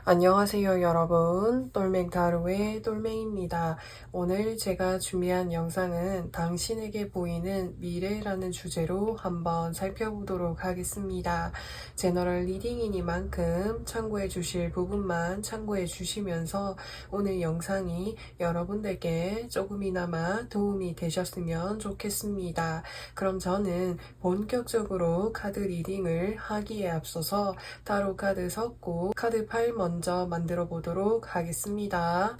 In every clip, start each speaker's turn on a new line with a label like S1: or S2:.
S1: 안녕하세요 여러분, 똘맹타로의 똘맹입니다. 오늘 제가 준비한 영상은 당신에게 보이는 미래라는 주제로 한번 살펴보도록 하겠습니다. 제너럴 리딩이니만큼 참고해 주실 부분만 참고해 주시면서 오늘 영상이 여러분들께 조금이나마 도움이 되셨으면 좋겠습니다. 그럼 저는 본격적으로 카드 리딩을 하기에 앞서서 타로 카드 섞고 카드 팔 먼저 만들어 보도록 하겠습니다.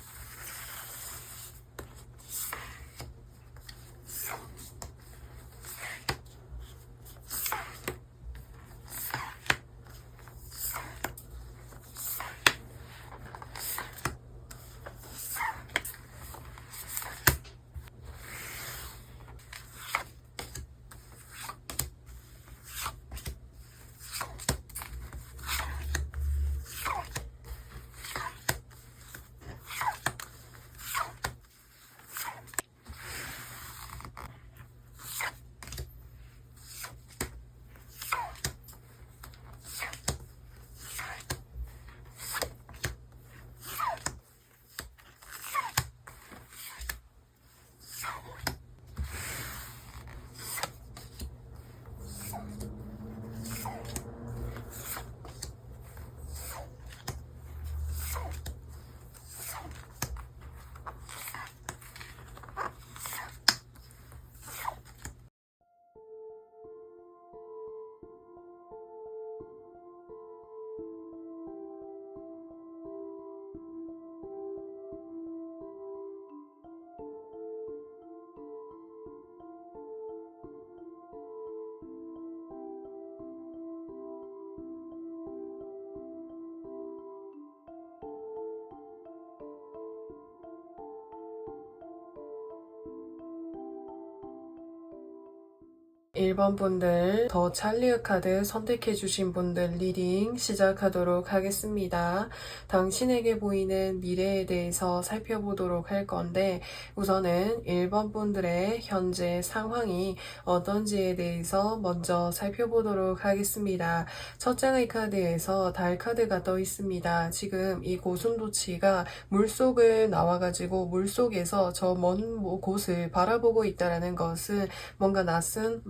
S1: 일 번 분들, 더 찰리어 카드 선택해주신 분들 리딩 시작하도록 하겠습니다. 당신에게 보이는 미래에 대해서 살펴보도록 할 건데, 우선은 1번 분들의 현재 상황이 어떤지에 대해서 먼저 살펴보도록 하겠습니다. 첫 장의 카드에서 달 카드가 떠 있습니다. 지금 이 고슴도치가 물속을 나와가지고 물속에서 저 먼 곳을 바라보고 있다는 것은 뭔가 낯선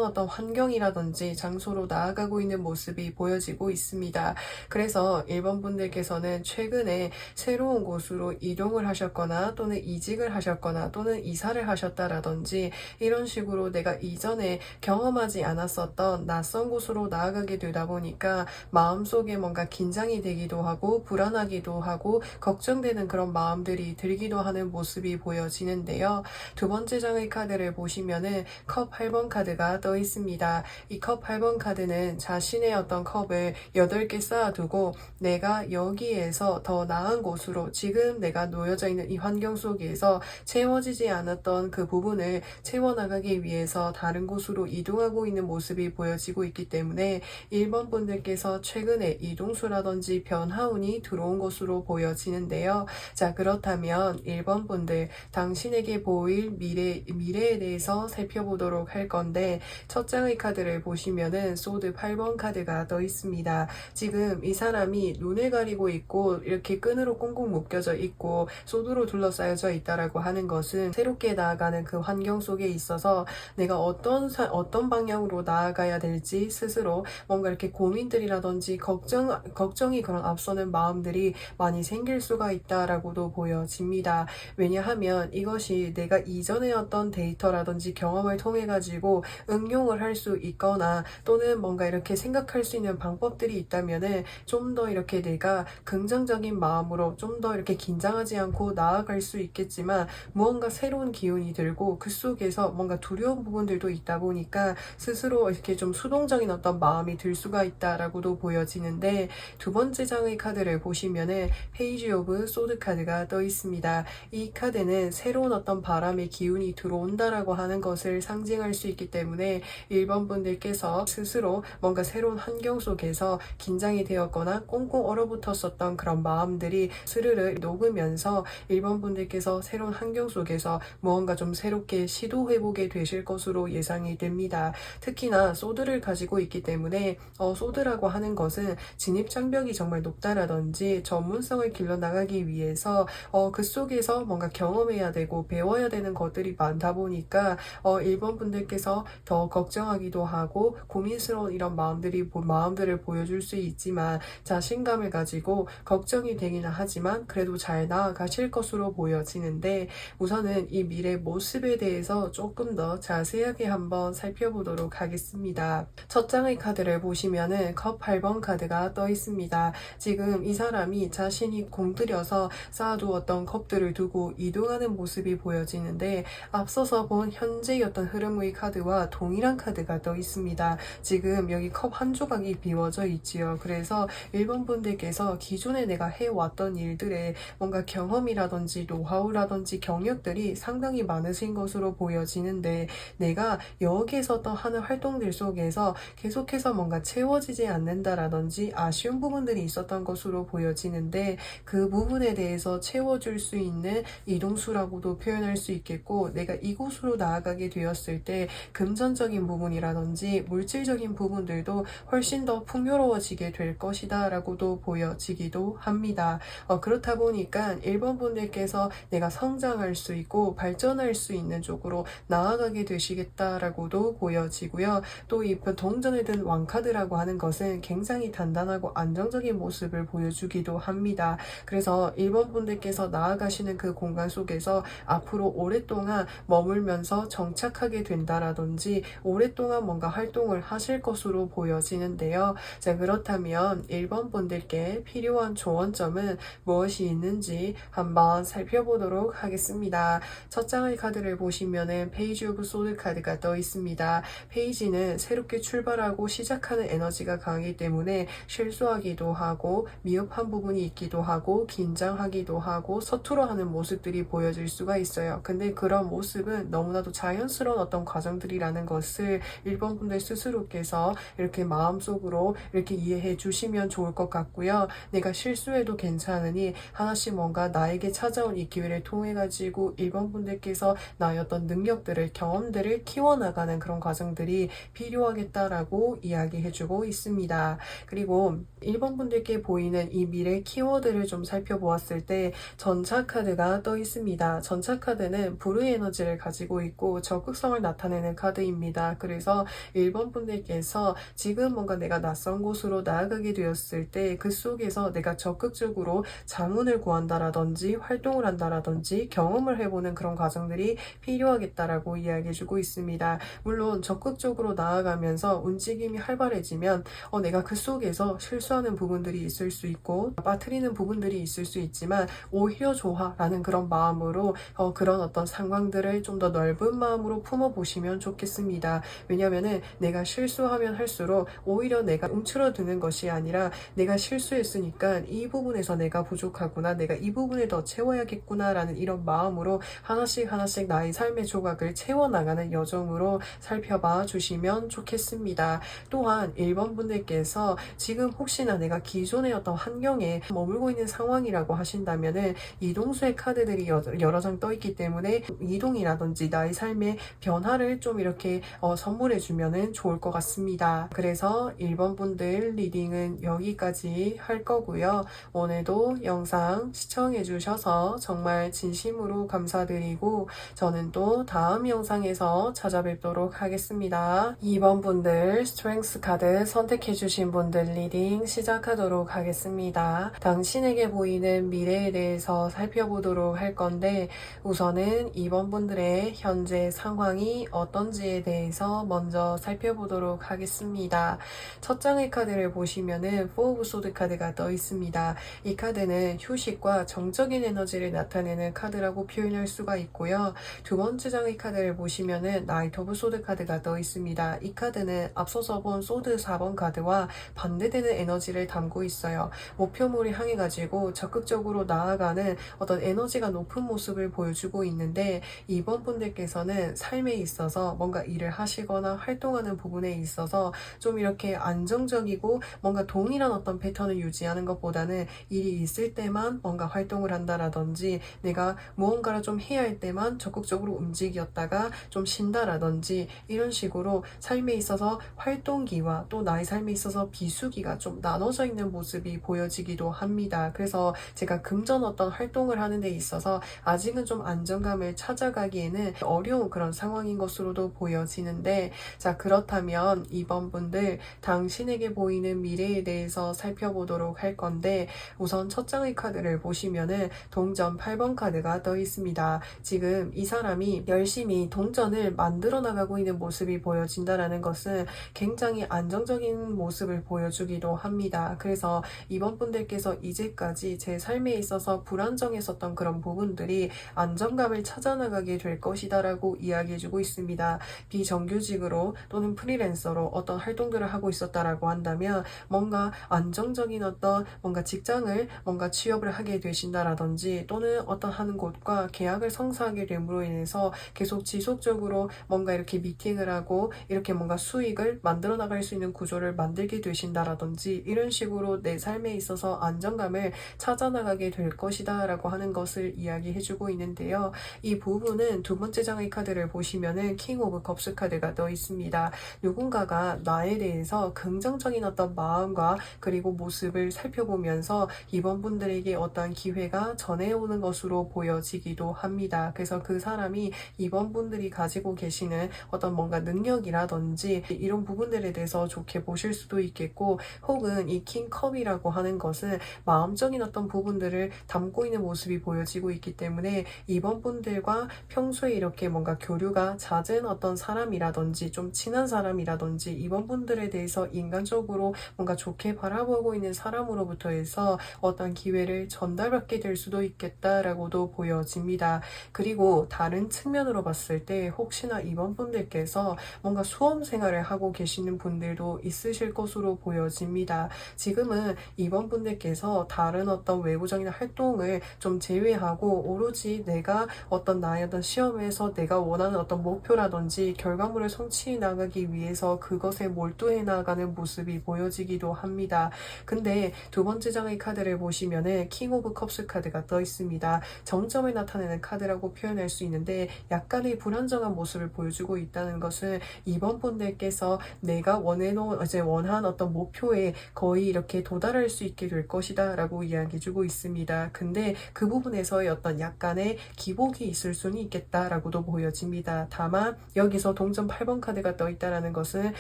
S1: 어떤 환경이라든지 장소로 나아가고 있는 모습이 보여지고 있습니다. 그래서 1번 분들께서는 최근에 새로운 곳으로 이동을 하셨거나 또는 이직을 하셨거나 또는 이사를 하셨다라든지 이런 식으로 내가 이전에 경험하지 않았었던 낯선 곳으로 나아가게 되다 보니까 마음속에 뭔가 긴장이 되기도 하고 불안하기도 하고 걱정되는 그런 마음들이 들기도 하는 모습이 보여지는데요. 두 번째 장의 카드를 보시면은 컵 8번 카드가 떠 있습니다. 이 컵 8번 카드는 자신의 어떤 컵을 8개 쌓아두고 내가 여기에서 더 나은 곳으로 지금 내가 놓여져 있는 이 환경 속에서 채워지지 않았던 그 부분을 채워나가기 위해서 다른 곳으로 이동하고 있는 모습이 보여지고 있기 때문에 1번 분들께서 최근에 이동수라든지 변화운이 들어온 것으로 보여지는데요. 자, 그렇다면 1번 분들 당신에게 보일 미래에 대해서 살펴보도록 할 건데 첫 장의 카드를 보시면은 소드 8번 카드가 떠 있습니다. 지금 이 사람이 눈을 가리고 있고 이렇게 끈으로 꽁꽁 묶여져 있고 소드로 둘러싸여져 있다라고 하는 것은 새롭게 나아가는 그 환경 속에 있어서 내가 어떤 방향으로 나아가야 될지 스스로 뭔가 이렇게 고민들이라든지 걱정이 그런 앞서는 마음들이 많이 생길 수가 있다라고도 보여집니다. 왜냐하면 이것이 내가 이전에 어떤 데이터라든지 경험을 통해 가지고 응용을 할 수 있거나 또는 뭔가 이렇게 생각할 수 있는 방법들이 있다면은 좀 더 이렇게 내가 긍정적인 마음으로 좀 더 이렇게 긴장하지 않고 나아갈 수 있겠지만 무언가 새로운 기운이 들고 그 속에서 뭔가 두려운 부분들도 있다 보니까 스스로 이렇게 좀 수동적인 어떤 마음이 들 수가 있다라고도 보여지는데 두 번째 장의 카드를 보시면은 페이지 오브 소드 카드가 떠 있습니다. 이 카드는 새로운 어떤 바람의 기운이 들어온다라고 하는 것을 상징할 수 있기 때문에 때문에 1번 분들께서 스스로 뭔가 새로운 환경 속에서 긴장이 되었거나 꽁꽁 얼어붙었었던 그런 마음들이 스르르 녹으면서 1번 분들께서 새로운 환경 속에서 무언가 좀 새롭게 시도해보게 되실 것으로 예상이 됩니다. 특히나 소드를 가지고 있기 때문에 소드라고 하는 것은 진입장벽이 정말 높다라든지 전문성을 길러나가기 위해서 그 속에서 뭔가 경험해야 되고 배워야 되는 것들이 많다 보니까 1번 분들께서 더 걱정하기도 하고 고민스러운 이런 마음들을 보여줄 수 있지만 자신감을 가지고 걱정이 되기는 하지만 그래도 잘 나아가실 것으로 보여지는데 우선은 이 미래 모습에 대해서 조금 더 자세하게 한번 살펴보도록 하겠습니다. 첫 장의 카드를 보시면은 컵 8번 카드가 떠 있습니다. 지금 이 사람이 자신이 공들여서 쌓아두었던 컵들을 두고 이동하는 모습이 보여지는데 앞서서 본 현재의 어떤 흐름의 카드와 동일한 카드가 떠 있습니다. 지금 여기 컵 한 조각이 비워져 있지요. 그래서 1번 분들께서 기존에 내가 해왔던 일들에 뭔가 경험이라든지 노하우라든지 경력들이 상당히 많으신 것으로 보여지는데 내가 여기에서 또 하는 활동들 속에서 계속해서 뭔가 채워지지 않는다라든지 아쉬운 부분들이 있었던 것으로 보여지는데 그 부분에 대해서 채워줄 수 있는 이동수라고도 표현할 수 있겠고 내가 이곳으로 나아가게 되었을 때 금전적인 부분이라든지 물질적인 부분들도 훨씬 더 풍요로워지게 될 것이다 라고도 보여지기도 합니다. 그렇다 보니까 1번 분들께서 내가 성장할 수 있고 발전할 수 있는 쪽으로 나아가게 되시겠다라고도 보여지고요. 또 이 동전을 든 왕카드라고 하는 것은 굉장히 단단하고 안정적인 모습을 보여주기도 합니다. 그래서 1번 분들께서 나아가시는 그 공간 속에서 앞으로 오랫동안 머물면서 정착하게 된다라든지 오랫동안 뭔가 활동을 하실 것으로 보여지는데요. 자, 그렇다면 1번 분들께 필요한 조언점은 무엇이 있는지 한번 살펴보도록 하겠습니다. 첫 장의 카드를 보시면은 페이지 오브 소드 카드가 떠 있습니다. 페이지는 새롭게 출발하고 시작하는 에너지가 강하기 때문에 실수하기도 하고 미흡한 부분이 있기도 하고 긴장하기도 하고 서투러하는 모습들이 보여질 수가 있어요. 근데 그런 모습은 너무나도 자연스러운 어떤 과정들이라는 것을 1번 분들 스스로께서 이렇게 마음속으로 이렇게 이해해 주시면 좋을 것 같고요. 내가 실수해도 괜찮으니 하나씩 뭔가 나에게 찾아온 이 기회를 통해 가지고 1번 분들께서 나의 어떤 능력들을 경험들을 키워나가는 그런 과정들이 필요하겠다라고 이야기해주고 있습니다. 그리고 1번 분들께 보이는 이 미래 키워드를 좀 살펴보았을 때 전차 카드가 떠 있습니다. 전차 카드는 불의 에너지를 가지고 있고 적극성을 나타내는 카드입니다. 그래서 1번 분들께서 지금 뭔가 내가 낯선 곳으로 나아가게 되었을 때 그 속에서 내가 적극적으로 자문을 구한다라든지 활동을 한다라든지 경험을 해보는 그런 과정들이 필요하겠다라고 이야기해주고 있습니다. 물론 적극적으로 나아가면서 움직임이 활발해지면 내가 그 속에서 실수하는 부분들이 있을 수 있고 빠뜨리는 부분들이 있을 수 있지만 오히려 좋아라는 그런 마음으로 그런 어떤 상황들을 좀 더 넓은 마음으로 품어보시면 좋겠습니다. 왜냐면은 내가 실수하면 할수록 오히려 내가 움츠러드는 것이 아니라 내가 실수했으니까 이 부분에서 내가 부족하구나, 내가 이 부분을 더 채워야겠구나 라는 이런 마음으로 하나씩 하나씩 나의 삶의 조각을 채워나가는 여정으로 살펴봐 주시면 좋겠습니다. 또한 1번 분들께서 지금 혹시나 내가 기존의 어떤 환경에 머물고 있는 상황이라고 하신다면은 이동수의 카드들이 여러 장 떠 있기 때문에 이동이라든지 나의 삶의 변화를 좀 이렇게 선물해 주면은 좋을 것 같습니다. 그래서 1번 분들 리딩은 여기까지 할 거고요. 오늘도 영상 시청해 주셔서 정말 진심으로 감사드리고 저는 또 다음 영상에서 찾아뵙도록 하겠습니다. 2번 분들 스트렝스 카드 선택해 주신 분들 리딩 시작하도록 하겠습니다. 당신에게 보이는 미래에 대해서 살펴보도록 할 건데 우선은 2번 분들의 현재 상황이 어떤지에 대해서 먼저 살펴보도록 하겠습니다. 첫 장의 카드를 보시면은 4 오브 소드 카드가 떠 있습니다. 이 카드는 휴식과 정적인 에너지를 나타내는 카드라고 표현할 수가 있고요. 두 번째 장의 카드를 보시면은 나이트 오브 소드 카드가 떠 있습니다. 이 카드는 앞서서 본 소드 4번 카드와 반대되는 에너지를 담고 있어요. 목표물을 향해 가지고 적극적으로 나아가는 어떤 에너지가 높은 모습을 보여주고 있는데 이번 분들께서는 삶에 있어서 뭔가 뭔가 일을 하시거나 활동하는 부분에 있어서 좀 이렇게 안정적이고 뭔가 동일한 어떤 패턴을 유지하는 것보다는 일이 있을 때만 뭔가 활동을 한다라든지 내가 무언가를 좀 해야 할 때만 적극적으로 움직였다가 좀 쉰다라든지 이런 식으로 삶에 있어서 활동기와 또 나의 삶에 있어서 비수기가 좀 나눠져 있는 모습이 보여지기도 합니다. 그래서 제가 금전 어떤 활동을 하는 데 있어서 아직은 좀 안정감을 찾아가기에는 어려운 그런 상황인 것으로도 보여지는데, 자, 그렇다면 이번 분들 당신에게 보이는 미래에 대해서 살펴보도록 할 건데, 우선 첫 장의 카드를 보시면은 동전 8번 카드가 떠 있습니다. 지금 이 사람이 열심히 동전을 만들어 나가고 있는 모습이 보여진다라는 것은 굉장히 안정적인 모습을 보여주기도 합니다. 그래서 이번 분들께서 이제까지 제 삶에 있어서 불안정했었던 그런 부분들이 안정감을 찾아나가게 될 것이다 라고 이야기해주고 있습니다. 비정규직으로 또는 프리랜서로 어떤 활동들을 하고 있었다라고 한다면 뭔가 안정적인 어떤 뭔가 직장을 뭔가 취업을 하게 되신다라든지 또는 어떤 하는 곳과 계약을 성사하게 됨으로 인해서 계속 지속적으로 뭔가 이렇게 미팅을 하고 이렇게 뭔가 수익을 만들어 나갈 수 있는 구조를 만들게 되신다라든지 이런 식으로 내 삶에 있어서 안정감을 찾아나가게 될 것이다 라고 하는 것을 이야기해주고 있는데요. 이 부분은 두 번째 장의 카드를 보시면은 킹 오브 컵스 카드가 떠 있습니다. 누군가가 나에 대해서 긍정적인 어떤 마음과 그리고 모습을 살펴보면서 이번 분들에게 어떤 기회가 전해오는 것으로 보여지기도 합니다. 그래서 그 사람이 이번 분들이 가지고 계시는 어떤 뭔가 능력이라든지 이런 부분들에 대해서 좋게 보실 수도 있겠고, 혹은 이 킹컵이라고 하는 것은 마음적인 어떤 부분들을 담고 있는 모습이 보여지고 있기 때문에 이번 분들과 평소에 이렇게 뭔가 교류가 잦은 어떤 사람이라든지 좀 친한 사람이라든지 이번 분들에 대해서 인간적으로 뭔가 좋게 바라보고 있는 사람으로부터 해서 어떤 기회를 전달받게 될 수도 있겠다라고도 보여집니다. 그리고 다른 측면으로 봤을 때 혹시나 이번 분들께서 뭔가 수험 생활을 하고 계시는 분들도 있으실 것으로 보여집니다. 지금은 이번 분들께서 다른 어떤 외부적인 활동을 좀 제외하고 오로지 내가 어떤 나의 어떤 시험에서 내가 원하는 어떤 목표라든지 결과물을 성취해 나가기 위해서 그것에 몰두해 나가는 모습이 보여지기도 합니다. 근데 두 번째 장의 카드를 보시면은 킹 오브 컵스 카드가 떠 있습니다. 정점을 나타내는 카드라고 표현할 수 있는데 약간의 불안정한 모습을 보여주고 있다는 것은 이번 분들께서 내가 원한 어떤 목표에 거의 이렇게 도달할 수 있게 될 것이다 라고 이야기해주고 있습니다. 근데 그 부분에서의 어떤 약간의 기복이 있을 수는 있겠다라고도 보여집니다. 다만 여기서 동전 8번 카드가 떠 있다라는 것은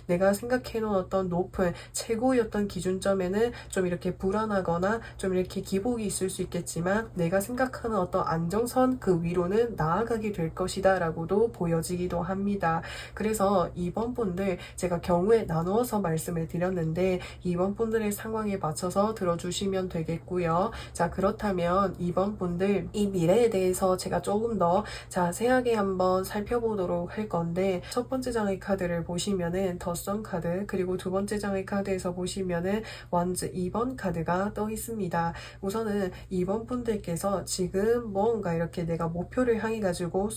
S1: 내가 생각해놓은 어떤 높은 최고의 어떤 기준점에는 좀 이렇게 불안하거나 좀 이렇게 기복이 있을 수 있겠지만 내가 생각하는 어떤 안정선 그 위로는 나아가게 될 것이다 라고도 보여지기도 합니다. 그래서 이번 분들 제가 경우에 나누어서 말씀을 드렸는데 이번 분들의 상황에 맞춰서 들어주시면 되겠고요. 자, 그렇다면 이번 분들 이 미래에 대해서 제가 조금 더 자세하게 한번 살펴보도록 할 건데, 첫 번째 장의 카드를 보시면은 더 선 카드, 그리고 두 번째 장의 카드에서 보시면은 원즈 2번 카드가 떠 있습니다. 우선은 이번 분들께서 지금 뭔가 이렇게 내가 목표를 향해 가지고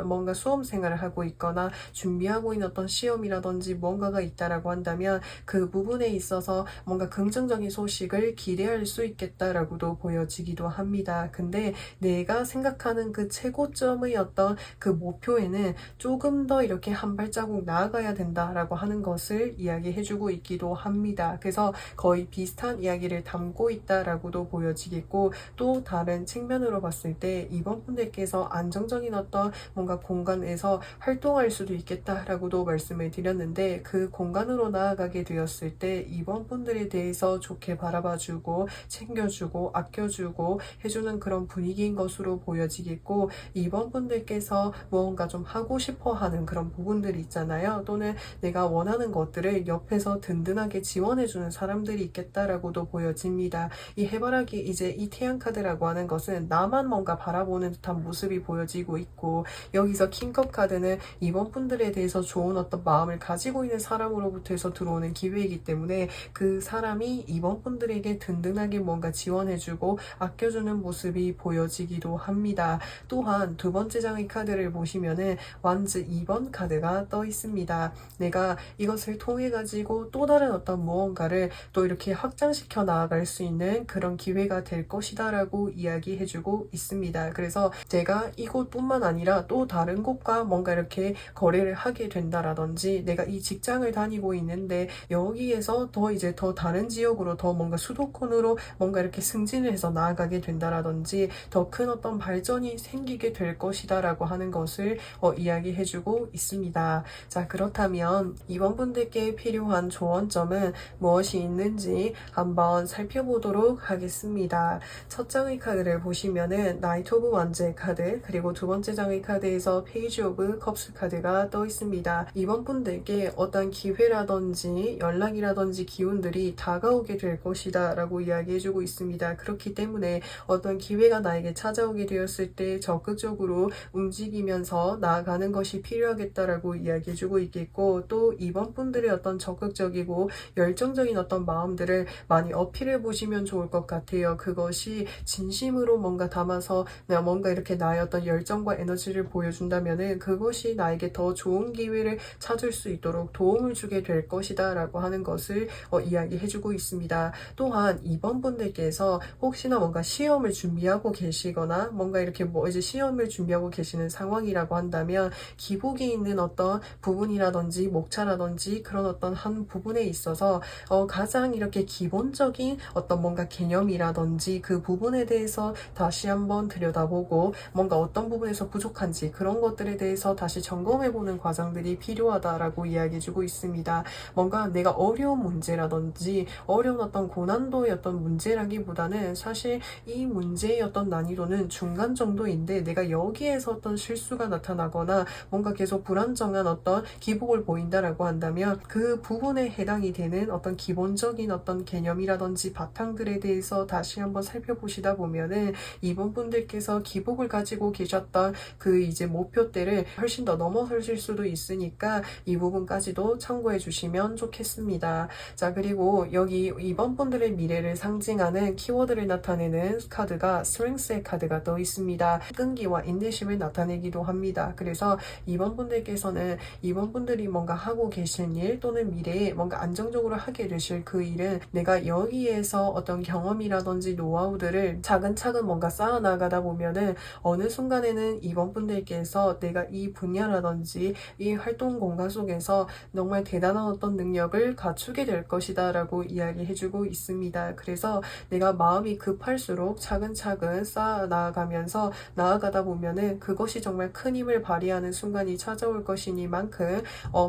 S1: 뭔가 수험 생활을 하고 있거나 준비하고 있는 어떤 시험이라든지 뭔가가 있다라고 한다면 그 부분에 있어서 뭔가 긍정적인 소식을 기대할 수 있겠다라고도 보여지기도 합니다. 근데 내가 생각하는 그 최고점의 어떤 그 목표에는 조금 더 이렇게 한 발자국 나아가야 된다라고 하는 것을 이야기해주고 있기도 합니다. 그래서 거의 비슷한 이야기를 담고 있다라고도 보여지겠고, 또 다른 측면으로 봤을 때 이번 분들께서 안정적인 어떤 뭔가 공간에서 활동할 수도 있겠다라고도 말씀을 드렸는데, 그 공간으로 나아가게 되었을 때 이번 분들에 대해서 좋게 바라봐주고 챙겨주고 아껴주고 해주는 그런 분위기인 것으로 보여지겠고, 이번 분들께서 무언가 좀 하고 싶어 하는 그런 부분들이 있잖아요. 또는 내가 원하는 것들을 옆에서 든든하게 지원해주는 사람들이 있겠다라고도 보여집니다. 이 해바라기 이제 이 태양 카드라고 하는 것은 나만 뭔가 바라보는 듯한 모습이 보여지고 있고, 여기서 킹컵 카드는 이번 분들에 대해서 좋은 어떤 마음을 가지고 있는 사람으로부터 해서 들어오는 기회이기 때문에 그 사람이 이번 분들에게 든든하게 뭔가 지원해주고 아껴주는 모습이 보여지기도 합니다. 또한 두 번째 장의 카드를 보시면은 완즈 2번 2번 카드가 떠 있습니다. 내가 이것을 통해 가지고 또 다른 어떤 무언가를 또 이렇게 확장시켜 나아갈 수 있는 그런 기회가 될 것이다 라고 이야기해주고 있습니다. 그래서 제가 이곳뿐만 아니라 또 다른 곳과 뭔가 이렇게 거래를 하게 된다라든지, 내가 이 직장을 다니고 있는데 여기에서 더 다른 지역으로 더 뭔가 수도권으로 뭔가 이렇게 승진을 해서 나아가게 된다라든지 더 큰 어떤 발전이 생기게 될 것이다 라고 하는 것을 이야기해주고 있습니다. 자, 그렇다면 이번 분들께 필요한 조언점은 무엇이 있는지 한번 살펴보도록 하겠습니다. 첫 장의 카드를 보시면은 나이트 오브 완즈의 카드, 그리고 두 번째 장의 카드에서 페이지 오브 컵스 카드가 떠 있습니다. 이번 분들께 어떤 기회라든지 연락이라든지 기운들이 다가오게 될 것이다 라고 이야기해주고 있습니다. 그렇기 때문에 어떤 기회가 나에게 찾아오게 되었을 때 적극적으로 움직이면서 나아가는 것이 필요하겠다라고 이야기해주고 있겠고, 또 이번 분들의 어떤 적극적이고 열정적인 어떤 마음들을 많이 어필해 보시면 좋을 것 같아요. 그것이 진심으로 뭔가 담아서 내가 뭔가 이렇게 나의 어떤 열정과 에너지를 보여준다면은 그것이 나에게 더 좋은 기회를 찾을 수 있도록 도움을 주게 될 것이다 라고 하는 것을 이야기해주고 있습니다. 또한 이번 분들께서 혹시나 뭔가 시험을 준비하고 계시거나 뭔가 이렇게 이제 시험을 준비하고 계시는 상황이라고 한다면 기복이 있는 어떤 부분이라든지 목차라든지 그런 어떤 한 부분에 있어서 가장 이렇게 기본적인 어떤 뭔가 개념이라든지 그 부분에 대해서 다시 한번 들여다보고 뭔가 어떤 부분에서 부족한지 그런 것들에 대해서 다시 점검해보는 과정들이 필요하다라고 이야기해주고 있습니다. 뭔가 내가 어려운 문제라든지 어려운 어떤 고난도의 어떤 문제라기보다는 사실 이 문제의 어떤 난이도는 중간 정도인데 내가 여기에서 어떤 실수가 나타나거나 뭔가 계속 불안정한 어떤 기복을 보인다라고 한다면 그 부분에 해당이 되는 어떤 기본적인 어떤 개념이라든지 바탕들에 대해서 다시 한번 살펴보시다 보면은 이번 분들께서 기복을 가지고 계셨던 그 이제 목표대를 훨씬 더 넘어서실 수도 있으니까 이 부분까지도 참고해 주시면 좋겠습니다. 자, 그리고 여기 이번 분들의 미래를 상징하는 키워드를 나타내는 카드가 스트렝스의 카드가 떠 있습니다. 끈기와 인내심을 나타내기도 합니다. 그래서 이번 분들께서는 이번 분들이 뭔가 하고 계신 일 또는 미래에 뭔가 안정적으로 하게 되실 그 일은 내가 여기에서 어떤 경험이라든지 노하우들을 차근차근 뭔가 쌓아나가다 보면은 어느 순간에는 이번 분들께서 내가 이 분야라든지 이 활동 공간 속에서 정말 대단한 어떤 능력을 갖추게 될 것이다 라고 이야기해주고 있습니다. 그래서 내가 마음이 급할수록 차근차근 쌓아나가면서 나아가다 보면은 그것이 정말 큰 힘을 발휘하는 순간이 찾아올 것이니만큼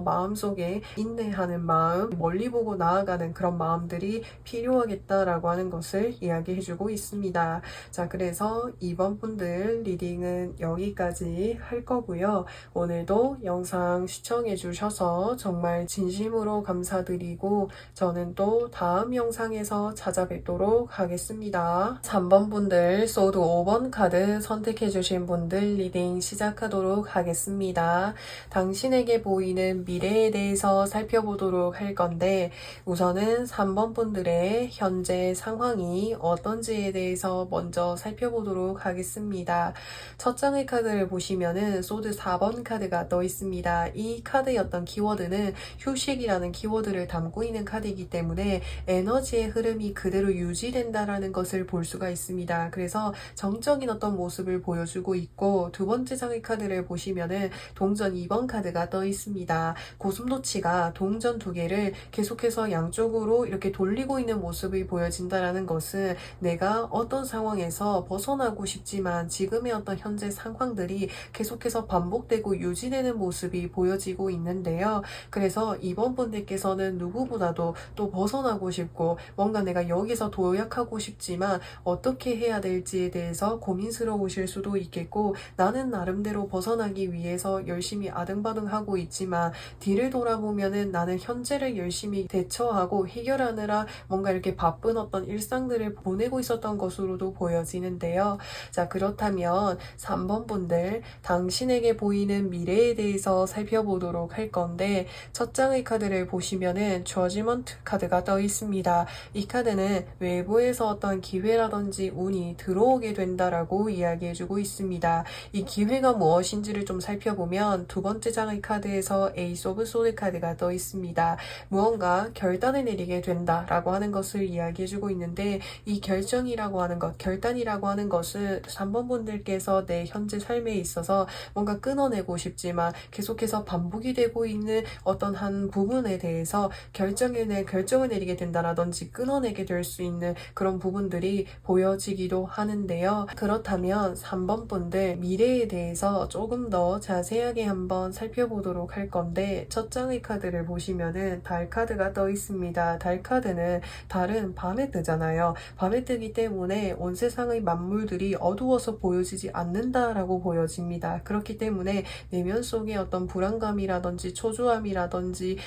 S1: 마음속에 인내하는 마음, 멀리 보고 나아가는 그런 마음들이 필요하겠다라고 하는 것을 이야기해주고 있습니다. 자, 그래서 이번 분들 리딩은 여기까지 할 거고요. 오늘도 영상 시청해주셔서 정말 진심으로 감사드리고 저는 또 다음 영상에서 찾아뵙도록 하겠습니다. 3번 분들 소드 5번 카드 선택해주신 분들 리딩 시작하도록 하겠습니다. 당신에게 보이는 미래에 대해서 살펴보도록 할 건데 우선은 3번 분들의 현재 상황이 어떤지에 대해서 먼저 살펴보도록 하겠습니다. 첫 장의 카드를 보시면은 소드 4번 카드가 떠 있습니다. 이 카드의 어떤 키워드는 휴식이라는 키워드를 담고 있는 카드이기 때문에 에너지의 흐름이 그대로 유지된다라는 것을 볼 수가 있습니다. 그래서 정적인 어떤 모습을 보여주고 있고, 두 번째 장의 카드를 보시면은 동전 2번 카드가 떠 있습니다. 고슴도치가 동전 두 개를 계속해서 양쪽으로 이렇게 돌리고 있는 모습이 보여진다라는 것은 내가 어떤 상황에서 벗어나고 싶지만 지금의 어떤 현재 상황들이 계속해서 반복되고 유지되는 모습이 보여지고 있는데요. 그래서 이번 분들께서는 누구보다도 또 벗어나고 싶고 뭔가 내가 여기서 도약하고 싶지만 어떻게 해야 될지에 대해서 고민스러우실 수도 있겠고, 나는 나름대로 벗어나기 위해서 열심히 아등바등하고 있지만 뒤를 돌아보면은 나는 현재를 열심히 대처하고 해결하느라 뭔가 이렇게 바쁜 어떤 일상들을 보내고 있었던 것으로도 보여지는데요. 자, 그렇다면 3번 분들 당신에게 보이는 미래에 대해서 살펴보도록 할 건데, 첫 장의 카드를 보시면은 저지먼트 카드가 떠 있습니다. 이 카드는 외부에서 어떤 기회라든지 운이 들어오게 된다라고 이야기해주고 있습니다. 이 기회가 무엇인지를 좀 살펴보면 보시면 두 번째 장의 카드에서 에이스 오브 소드 카드가 떠 있습니다. 무언가 결단을 내리게 된다라고 하는 것을 이야기해주고 있는데, 이 결정이라고 하는 것, 결단이라고 하는 것은 3번 분들께서 내 현재 삶에 있어서 뭔가 끊어내고 싶지만 계속해서 반복이 되고 있는 어떤 한 부분에 대해서 결정을 내리게 된다라든지 끊어내게 될 수 있는 그런 부분들이 보여지기도 하는데요. 그렇다면 3번 분들 미래에 대해서 조금 더 자세하게 한번 살펴보도록 할 건데, 첫 장의 카드를 보시면은 달 카드가 떠 있습니다. 달 카드는 달은 밤에 뜨잖아요. 밤에 뜨기 때문에 온 세상의 만물들이 어두워서 보여지지 않는다라고 보여집니다. 그렇기 때문에 내면 속에 어떤 불안감이라든지 초조함이라든지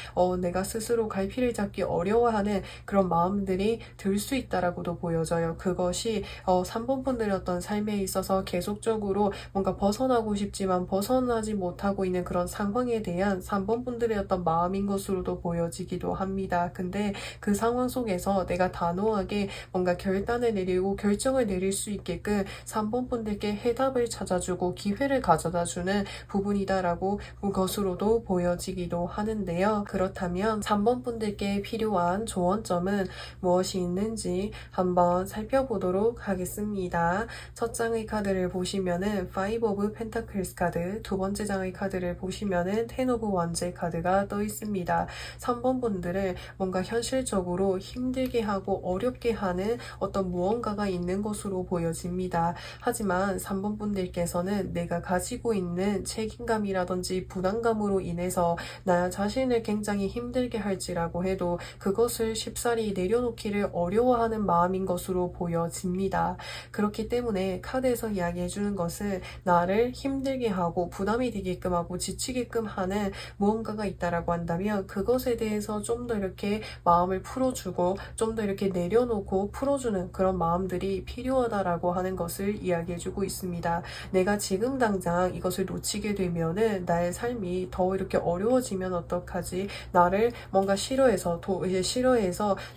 S1: 내가 스스로 갈피를 잡기 어려워하는 그런 마음들이 들 수 있다라고도 보여져요. 그것이 3번 분들의 어떤 삶에 있어서 계속적으로 뭔가 벗어나고 싶지만 벗어나지 못하고 있는 그런 상황에 대한 3번 분들의 어떤 마음인 것으로도 보여지기도 합니다. 근데 그 상황 속에서 내가 단호하게 뭔가 결단을 내리고 결정을 내릴 수 있게끔 3번 분들께 해답을 찾아주고 기회를 가져다주는 부분이다라고 것으로도 보여지기도 하는데요. 그렇다면 3번 분들께 필요한 조언점은 무엇이 있는지 한번 살펴보도록 하겠습니다. 첫 장의 카드를 보시면은 5 of Pentacles 카드, 두 번째 장의 카드를 보시면은 10 of Wands 카드가 떠 있습니다. 3번 분들을 뭔가 현실적으로 힘들게 하고 어렵게 하는 어떤 무언가가 있는 것으로 보여집니다. 하지만 3번 분들께서는 내가 가지고 있는 책임감이라든지 부담감으로 인해서 나 자신을 굉장히 힘들게 할지라고 해도 그것을 쉽사리 내려놓기를 어려워하는 마음인 것으로 보여집니다. 그렇기 때문에 카드에서 이야기해주는 것은 나를 힘들게 하고 부담이 되게끔 하고 지치게끔 하는 무언가가 있다라고 한다면 그것에 대해서 좀 더 이렇게 마음을 풀어주고 좀 더 이렇게 내려놓고 풀어주는 그런 마음들이 필요하다라고 하는 것을 이야기해주고 있습니다. 내가 지금 당장 이것을 놓치게 되면은 나의 삶이 더 이렇게 어려워지면 어떡하지? 나를 뭔가 싫어해서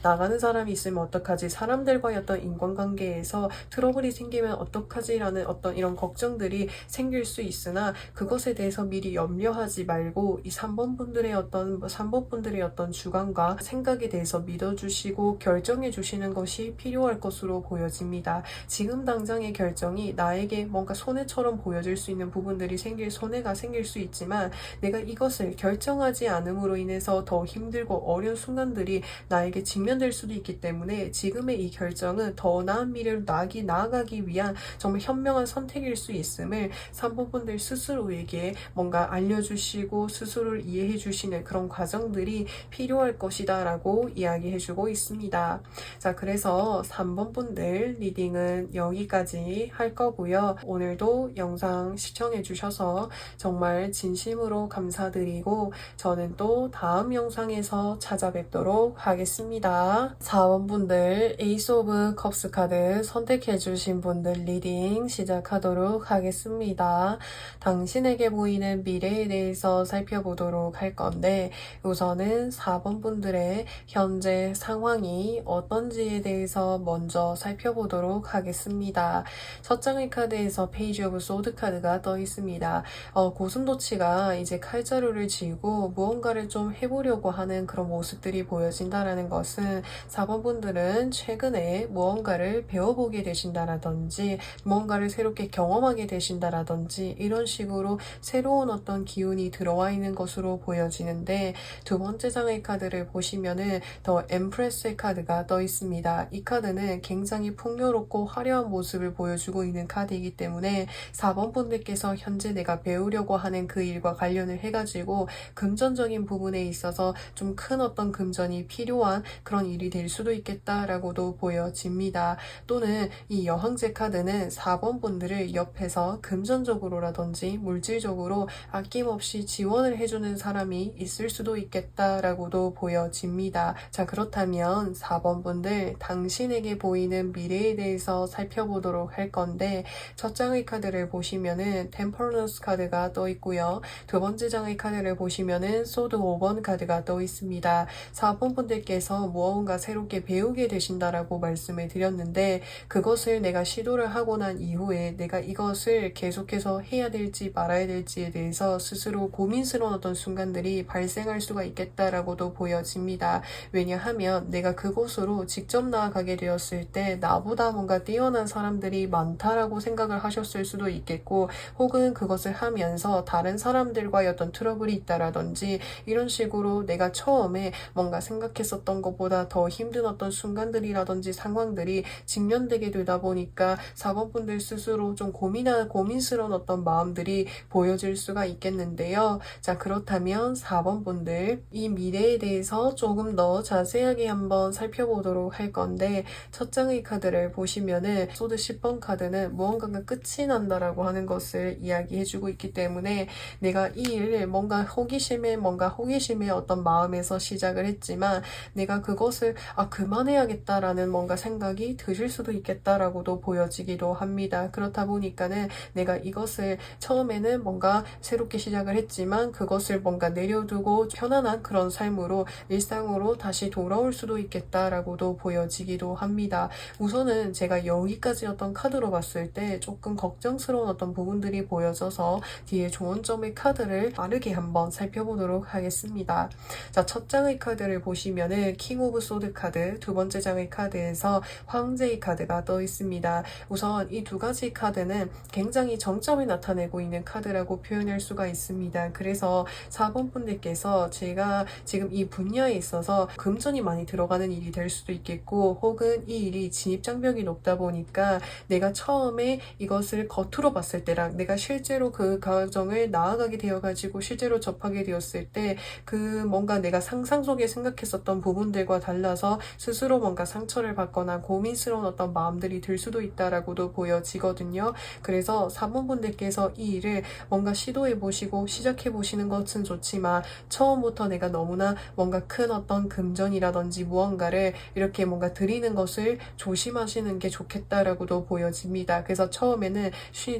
S1: 나가는 사람이 있으면 어떡하지? 사람들과의 어떤 인간관계에서 트러블이 생기면 어떡하지라는 어떤 이런 걱정들이 생길 수 있으나 그것에 대해서 미리 염려하지 말고 이 3번 분들의 어떤 주관과 생각에 대해서 믿어주시고 결정해 주시는 것이 필요할 것으로 보여집니다. 지금 당장의 결정이 나에게 뭔가 손해처럼 보여질 수 있는 부분들이 손해가 생길 수 있지만 내가 이것을 결정하지 않음으로 인해서 더 힘들고 어려운 순간들이 나에게 직면될 수도 있기 때문에 지금의 이 결정은 더 나은 미래로 나아가기 위한 정말 현명한 선택일 수 있음을 3번 분들 스스로에게 뭔가 알려주시고 스스로를 이해해 주시는 그런 과정들이 필요할 것이다 라고 이야기해주고 있습니다. 자, 그래서 3번 분들 리딩은 여기까지 할 거고요. 오늘도 영상 시청해 주셔서 정말 진심으로 감사드리고 저는 또 다음 영상에서 찾아뵙도록 하겠습니다. 4번 분들 에이스 오브 컵스 카드 선택해 주신 분들 리딩 시작하도록 하겠습니다. 당신에게 보이는 미래에 대해서 살펴보도록 할 건데 우선은 4번 분들의 현재 상황이 어떤지에 대해서 먼저 살펴보도록 하겠습니다. 첫 장의 카드에서 페이지 오브 소드 카드가 떠 있습니다. 고슴도치가 이제 칼자루를 쥐고 무언가를 좀 해보려고 하는 그런 모습들이 보여진다라는 것은 4번 분들은 최근에 무언가를 배워보게 되신다라든지 무언가를 새롭게 경험하게 되신다라든지 이런 식으로 새로운 어떤 기운이 들어와 있는 것으로 보여지는데 두 번째 장의 카드를 보시면은 더 엠프레스의 카드가 떠 있습니다. 이 카드는 굉장히 풍요롭고 화려한 모습을 보여주고 있는 카드이기 때문에 4번 분들께서 현재 내가 배우려고 하는 그 일과 관련을 해가지고 금전적인 부분에 있어서 좀 큰 어떤 금전이 필요한 그런 일이 될 수도 있겠다라고도 보여집니다. 또는 이 여왕제 카드는 4번 분들을 옆에서 금전적으로라든지 물질적으로 아낌없이 지원을 해주는 사람이 있을 수도 있겠다라고도 보여집니다. 자, 그렇다면 4번 분들 당신에게 보이는 미래에 대해서 살펴보도록 할 건데 첫 장의 카드를 보시면은 템퍼런스 카드가 떠 있고요. 두 번째 장의 카드를 보시면은 소드 5번 카드가 떠 있습니다. 4번 분들께서 무언가 새롭게 배우게 되신다라고 말씀을 드렸는데 그것을 내가 시도를 하고 난 이후에 내가 이것을 계속해서 해야 될지 말아야 될지 될지에 대해서 스스로 고민스러운 어떤 순간들이 발생할 수가 있겠다라고도 보여집니다. 왜냐하면 내가 그곳으로 직접 나아가게 되었을 때 나보다 뭔가 뛰어난 사람들이 많다라고 생각을 하셨을 수도 있겠고, 혹은 그것을 하면서 다른 사람들과의 어떤 트러블이 있다라든지 이런 식으로 내가 처음에 뭔가 생각했었던 것보다 더 힘든 어떤 순간들이라든지 상황들이 직면되게 되다 보니까 4번 분들 스스로 좀 고민스러운 어떤 마음들이 보여질 수가 있겠는데요. 자, 그렇다면 4번 분들, 이 미래에 대해서 조금 더 자세하게 한번 살펴보도록 할 건데, 첫 장의 카드를 보시면은 소드 10번 카드는 무언가가 끝이 난다라고 하는 것을 이야기해주고 있기 때문에 내가 이 일을 뭔가 호기심의 어떤 마음에서 시작을 했지만 내가 그것을 그만해야겠다라는 뭔가 생각이 드실 수도 있겠다라고도 보여지기도 합니다. 그렇다 보니까는 내가 이것을 처음에는 뭔가 새롭게 시작을 했지만 그것을 뭔가 내려두고 편안한 그런 삶으로 일상으로 다시 돌아올 수도 있겠다라고도 보여지기도 합니다. 우선은 제가 여기까지 어떤 카드로 봤을 때 조금 걱정스러운 어떤 부분들이 보여져서 뒤에 좋은 점의 카드를 빠르게 한번 살펴보도록 하겠습니다. 자, 첫 장의 카드를 보시면은 킹 오브 소드 카드, 두 번째 장의 카드에서 황제의 카드가 떠 있습니다. 우선 이 두 가지 카드는 굉장히 정점을 나타내고 있는 카드라고 표현할 수가 있습니다. 그래서 4번 분들께서 제가 지금 이 분야에 있어서 금전이 많이 들어가는 일이 될 수도 있겠고, 혹은 이 일이 진입장벽이 높다 보니까 내가 처음에 이것을 겉으로 봤을 때랑 내가 실제로 그 과정을 나아가게 되어가지고 실제로 접하게 되었을 때 그 뭔가 내가 상상 속에 생각했었던 부분들과 달라서 스스로 뭔가 상처를 받거나 고민스러운 어떤 마음들이 들 수도 있다라고도 보여지거든요. 그래서 4번 분들께서 이 일을 뭔가 시도해 보시고 시작해 보시는 것은 좋지만 처음부터 내가 너무나 뭔가 큰 어떤 금전이라든지 무언가를 이렇게 뭔가 드리는 것을 조심하시는 게 좋겠다라고도 보여집니다. 그래서 처음에는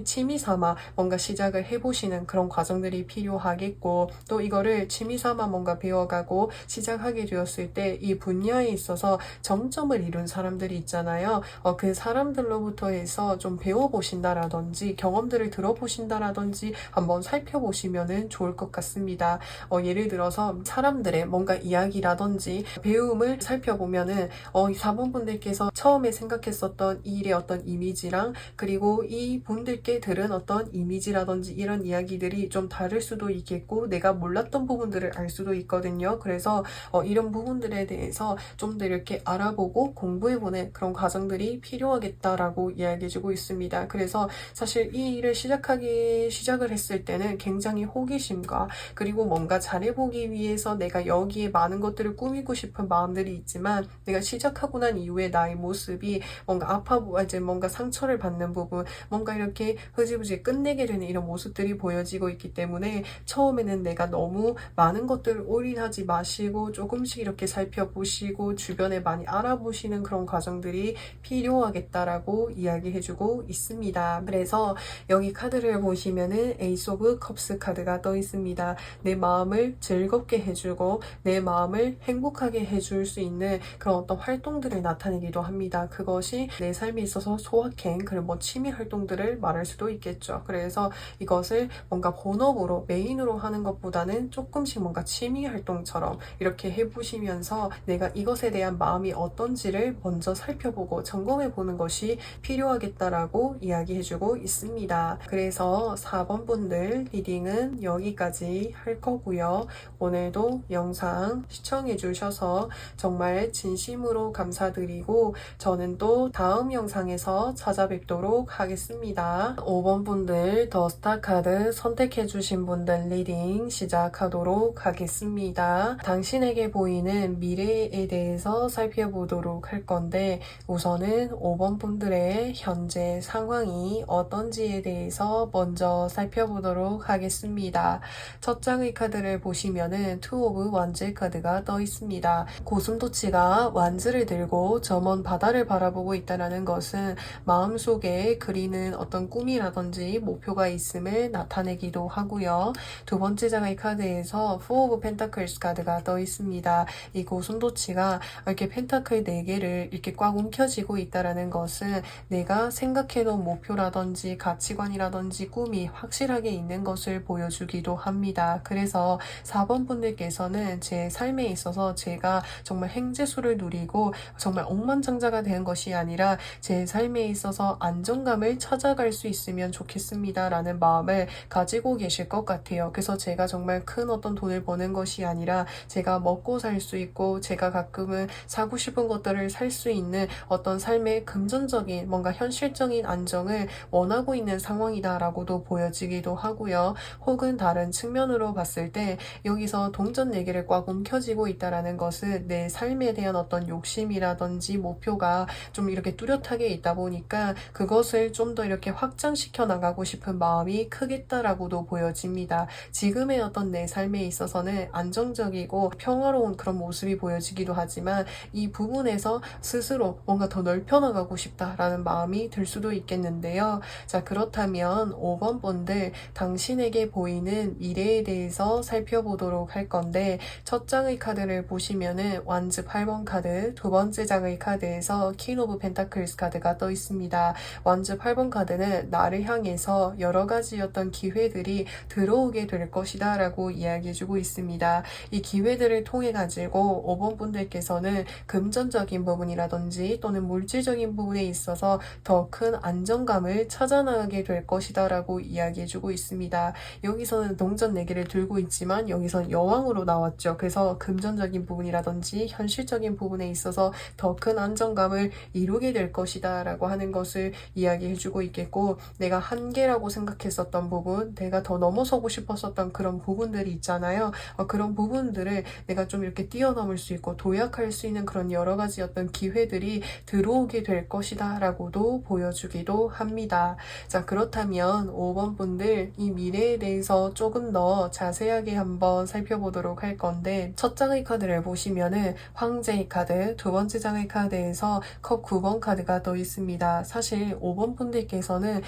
S1: 취미 삼아 뭔가 시작을 해보시는 그런 과정들이 필요하겠고, 또 이거를 취미 삼아 뭔가 배워가고 시작하게 되었을 때 이 분야에 있어서 정점을 이룬 사람들이 있잖아요. 그 사람들로부터 해서 좀 배워보신다라든지 경험들을 들어보신다라든지 한번 살펴보시면은 좋을 것 같습니다. 예를 들어서 사람들의 뭔가 이야기라든지 배움을 살펴보면은 4번 분들께서 처음에 생각했었던 이 일의 어떤 이미지랑 그리고 이 분들께 들은 어떤 이미지라든지 이런 이야기들이 좀 다를 수도 있겠고 내가 몰랐던 부분들을 알 수도 있거든요. 그래서 이런 부분들에 대해서 좀 더 이렇게 알아보고 공부해보는 그런 과정들이 필요하겠다라고 이야기해주고 있습니다. 그래서 사실 이 일을 시작을 했을 때는 굉장히 호기심과 그리고 뭔가 잘해보기 위해서 내가 여기에 많은 것들을 꾸미고 싶은 마음들이 있지만 내가 시작하고 난 이후에 나의 모습이 뭔가 이제 뭔가 상처를 받는 부분, 뭔가 이렇게 흐지부지 끝내게 되는 이런 모습들이 보여지고 있기 때문에 처음에는 내가 너무 많은 것들을 올인하지 마시고 조금씩 이렇게 살펴보시고 주변에 많이 알아보시는 그런 과정들이 필요하겠다라고 이야기해주고 있습니다. 그래서 여기 카드를 보시면은 에이스 오브 컵스 카드가 떠 있습니다. 내 마음을 즐겁게 해주고 내 마음을 행복하게 해줄 수 있는 그런 어떤 활동들을 나타내기도 합니다. 그것이 내 삶에 있어서 소확행, 그리고 취미 활동들을 말할 수도 있겠죠. 그래서 이것을 뭔가 본업으로 메인으로 하는 것보다는 조금씩 뭔가 취미 활동처럼 이렇게 해보시면서 내가 이것에 대한 마음이 어떤지를 먼저 살펴보고 점검해 보는 것이 필요하겠다라고 이야기해주고 있습니다. 그래서 4번 분들 리딩은 여기까지 할 거고요. 오늘도 영상 시청해 주셔서 정말 진심으로 감사드리고 저는 또 다음 영상에서 찾아뵙도록 하겠습니다. 5번 분들 더스타 카드 선택해 주신 분들 리딩 시작하도록 하겠습니다. 당신에게 보이는 미래에 대해서 살펴보도록 할 건데 우선은 5번 분들의 현재 상황이 어떤지에 대해서 먼저 살펴보도록 하겠습니다. 첫 장의 카드를 보시면은 투 오브 완즈 카드가 떠 있습니다. 고슴도치가 완즈를 들고 저 먼 바다를 바라보고 있다는 것은 마음속에 그리는 어떤 꿈이라든지 목표가 있음을 나타내기도 하고요. 두 번째 장의 카드에서 포 오브 펜타클스 카드가 떠 있습니다. 이 고슴도치가 이렇게 펜타클 4개를 이렇게 꽉 움켜쥐고 있다는 것은 내가 생각해놓은 목표라든지 가치관이라든지 꿈이 확실하게 뚜렷하게 있는 것을 보여주기도 합니다. 그래서 4번 분들께서는 제 삶에 있어서 제가 정말 행재수를 누리고 정말 억만장자가 되는 것이 아니라 제 삶에 있어서 안정감을 찾아갈 수 있으면 좋겠습니다 라는 마음을 가지고 계실 것 같아요. 그래서 제가 정말 큰 어떤 돈을 버는 것이 아니라 제가 먹고 살 수 있고 제가 가끔은 사고 싶은 것들을 살 수 있는 어떤 삶의 금전적인 뭔가 현실적인 안정을 원하고 있는 상황이다 라고도 보여지기도 하고요. 혹은 다른 측면으로 봤을 때 여기서 동전 4개를 꽉 움켜쥐고 있다라는 것은 내 삶에 대한 어떤 욕심이라든지 목표가 좀 이렇게 뚜렷하게 있다 보니까 그것을 좀 더 이렇게 확장시켜 나가고 싶은 마음이 크겠다라고도 보여집니다. 지금의 어떤 내 삶에 있어서는 안정적이고 평화로운 그런 모습이 보여지기도 하지만 이 부분에서 스스로 뭔가 더 넓혀 나가고 싶다라는 마음이 들 수도 있겠는데요. 자, 그렇다면 5번 분들 당신에게 보이는 미래에 대해서 살펴보도록 할 건데 첫 장의 카드를 보시면은 완즈 8번 카드, 두 번째 장의 카드에서 퀸 오브 펜타클스 카드가 떠 있습니다. 완즈 8번 카드는 나를 향해서 여러 가지 어떤 기회들이 들어오게 될 것이다 라고 이야기해주고 있습니다. 이 기회들을 통해 가지고 5번 분들께서는 금전적인 부분이라든지 또는 물질적인 부분에 있어서 더 큰 안정감을 찾아나가게 될 것이다 라고 이야기해주고 있습니다. 여기서는 동전 4개를 들고 있지만 여기선 여왕으로 나왔죠. 그래서 금전적인 부분이라든지 현실적인 부분에 있어서 더 큰 안정감을 이루게 될 것이다 라고 하는 것을 이야기해주고 있겠고, 내가 한계라고 생각했었던 부분, 내가 더 넘어서고 싶었었던 그런 부분들이 있잖아요. 그런 부분들을 내가 좀 이렇게 뛰어넘을 수 있고 도약할 수 있는 그런 여러 가지 어떤 기회들이 들어오게 될 것이다 라고도 보여주기도 합니다. 자, 그렇다면 5번 분들 이 미래에 대해서 조금 더 자세하게 한번 살펴보도록 할 건데, 첫 장의 카드를 보시면은 황제의 카드, 두 번째 장의 카드에서 컵 9번 카드가 떠 있습니다. 사실 5번 분들께서는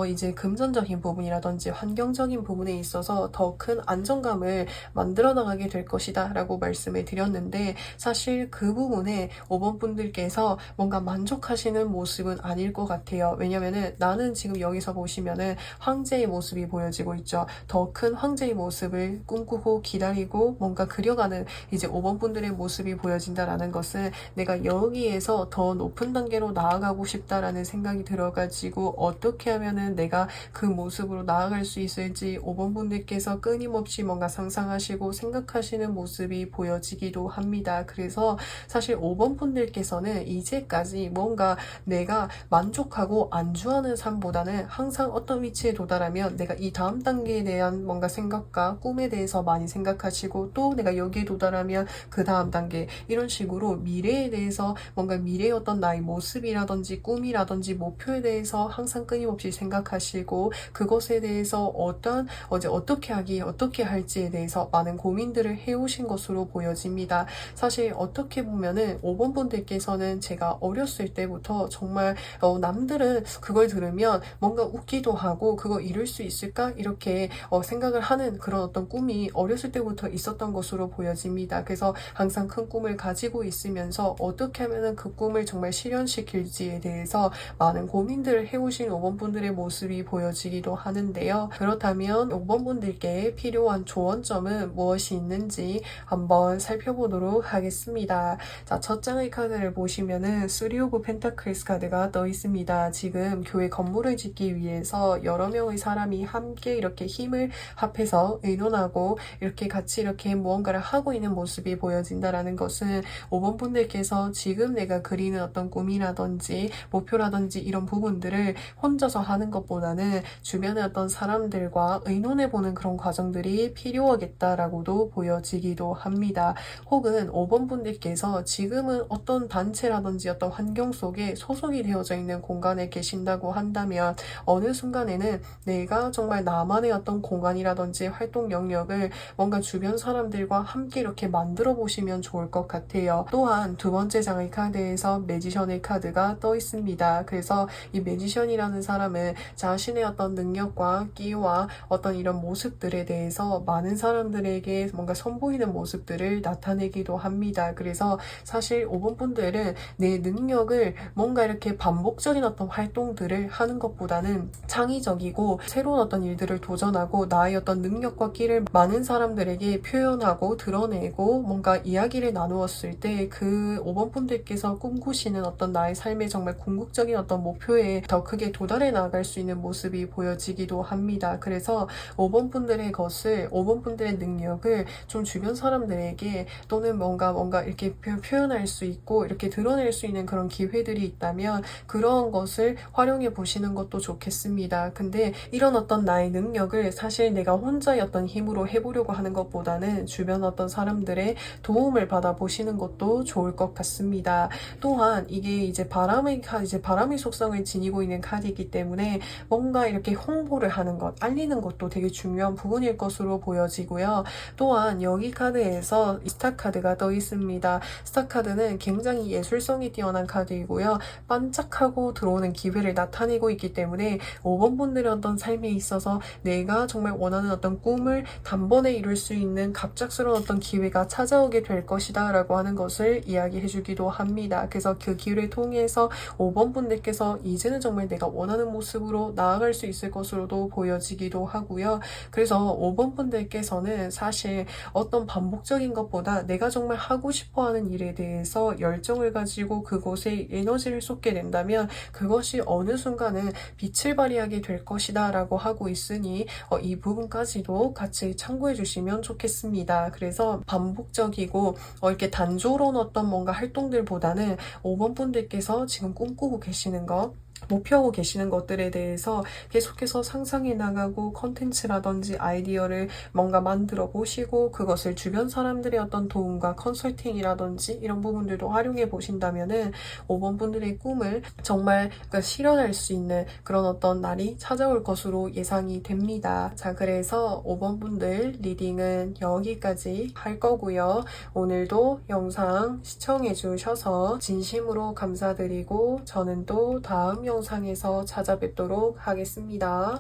S1: 이제 금전적인 부분이라든지 환경적인 부분에 있어서 더 큰 안정감을 만들어 나가게 될 것이다 라고 말씀을 드렸는데, 사실 그 부분에 5번 분들께서 뭔가 만족하시는 모습은 아닐 것 같아요. 왜냐면은 나는 지금 여기서 보시면은 황제의 모습이 보여지고 있죠. 더 큰 황제의 모습을 꿈꾸고 기다리고 뭔가 그려가는 이제 5번 분들의 모습이 보여진다라는 것은 내가 여기에서 더 높은 단계로 나아가고 싶다라는 생각이 들어가지고 어떻게 하면은 내가 그 모습으로 나아갈 수 있을지 5번 분들께서 끊임없이 뭔가 상상하시고 생각하시는 모습이 보여지기도 합니다. 그래서 사실 5번 분들께서는 이제까지 뭔가 내가 만족하고 안주하는 삶보다는 항상 어떤 위치에 도달하면 내가 이 다음 단계에 대한 뭔가 생각과 꿈에 대해서 많이 생각하시고, 또 내가 여기에 도달하면 그 다음 단계, 이런 식으로 미래에 대해서 뭔가 미래의 어떤 나의 모습이라든지 꿈이라든지 목표에 대해서 항상 끊임없이 생각하시고, 그것에 대해서 어떻게 할지에 대해서 많은 고민들을 해오신 것으로 보여집니다. 사실 어떻게 보면은 5번 분들께서는 제가 어렸을 때부터 정말 남들은 그걸 들으면 뭔가 웃기도 하고 그거 이룰 수 있을까? 이렇게 생각을 하는 그런 어떤 꿈이 어렸을 때부터 있었던 것으로 보여집니다. 그래서 항상 큰 꿈을 가지고 있으면서 어떻게 하면은 그 꿈을 정말 실현시킬지에 대해서 많은 고민들을 해오신 5번 분들의 모습이 보여지기도 하는데요. 그렇다면 5번 분들께 필요한 조언점은 무엇이 있는지 한번 살펴보도록 하겠습니다. 자, 첫 장의 카드를 보시면은 3 오브 펜타클스 카드가 떠 있습니다. 지금 교회 건물을 짓기 위해서 여러 명의 사람이 함께 이렇게 힘을 합해서 의논하고 이렇게 같이 이렇게 무언가를 하고 있는 모습이 보여진다라는 것은 5번 분들께서 지금 내가 그리는 어떤 꿈이라든지 목표라든지 이런 부분들을 혼자서 하는 것보다는 주변의 어떤 사람들과 의논해보는 그런 과정들이 필요하겠다라고도 보여지기도 합니다. 혹은 5번 분들께서 지금은 어떤 단체라든지 어떤 환경 속에 소속이 되어져 있는 공간에 계신다고 한다면 어느 순간에는 내가 정말 나만의 어떤 공간이라든지 활동 영역을 뭔가 주변 사람들과 함께 이렇게 만들어 보시면 좋을 것 같아요. 또한 두 번째 장의 카드에서 매지션의 카드가 떠 있습니다. 그래서 이 매지션이라는 사람은 자신의 어떤 능력과 끼와 어떤 이런 모습들에 대해서 많은 사람들에게 뭔가 선보이는 모습들을 나타내기도 합니다. 그래서 사실 5번 분들은 내 능력을 뭔가 이렇게 반복적인 어떤 활동들을 하는 것보다는 창의적이고 새로운 어떤 일들을 도전하고 나의 어떤 능력과 끼를 많은 사람들에게 표현하고 드러내고 뭔가 이야기를 나누었을 때 그 5번 분들께서 꿈꾸시는 어떤 나의 삶의 정말 궁극적인 어떤 목표에 더 크게 도달해 나갈 수 있는 모습이 보여지기도 합니다. 그래서 5번 분들의 것을, 5번 분들의 능력을 좀 주변 사람들에게 또는 뭔가 이렇게 표현할 수 있고 이렇게 드러낼 수 있는 그런 기회들이 있다면 그런 것을 활용해 보시는 것도 좋겠습니다. 근데 이런 어떤 나의 능력을 사실 내가 혼자의 어떤 힘으로 해보려고 하는 것보다는 주변 어떤 사람들의 도움을 받아 보시는 것도 좋을 것 같습니다. 또한 이게 이제 바람의 속성을 지니고 있는 카드이기 때문에 뭔가 이렇게 홍보를 하는 것, 알리는 것도 되게 중요한 부분일 것으로 보여지고요. 또한 여기 카드에서 스타 카드가 떠 있습니다. 스타 카드는 굉장히 예술성이 뛰어난 카드이고요. 반짝하고 들어오는 기회를 나타내고 있기 때문에 5번 분들의 어떤 삶에 있어서 내가 정말 원하는 어떤 꿈을 단번에 이룰 수 있는 갑작스러운 어떤 기회가 찾아오게 될 것이다 라고 하는 것을 이야기해 주기도 합니다. 그래서 그 기회를 통해서 5번 분들께서 이제는 정말 내가 원하는 모습으로 나아갈 수 있을 것으로도 보여지기도 하고요. 그래서 5번 분들께서는 사실 어떤 반복적인 것보다 내가 정말 하고 싶어 하는 일에 대해서 열정을 가지고 그곳에 에너지를 쏟게 된다면 그것이 어느 순간은 빛을 발휘하게 될 것이다 라고 하고 있으니 이 부분까지도 같이 참고해 주시면 좋겠습니다. 그래서 반복적이고 이렇게 단조로운 어떤 뭔가 활동들보다는 5번 분들께서 지금 꿈꾸고 계시는 것, 목표하고 계시는 것들에 대해서 계속해서 상상해 나가고 컨텐츠라든지 아이디어를 뭔가 만들어 보시고 그것을 주변 사람들의 어떤 도움과 컨설팅이라든지 이런 부분들도 활용해 보신다면은 5번 분들의 꿈을 정말 실현할 수 있는 그런 어떤 날이 찾아올 것으로 예상이 됩니다. 자, 그래서 5번 분들 리딩은 여기까지 할 거고요. 오늘도 영상 시청해 주셔서 진심으로 감사드리고 저는 또 다음 영상에서 찾아뵙도록 하겠습니다.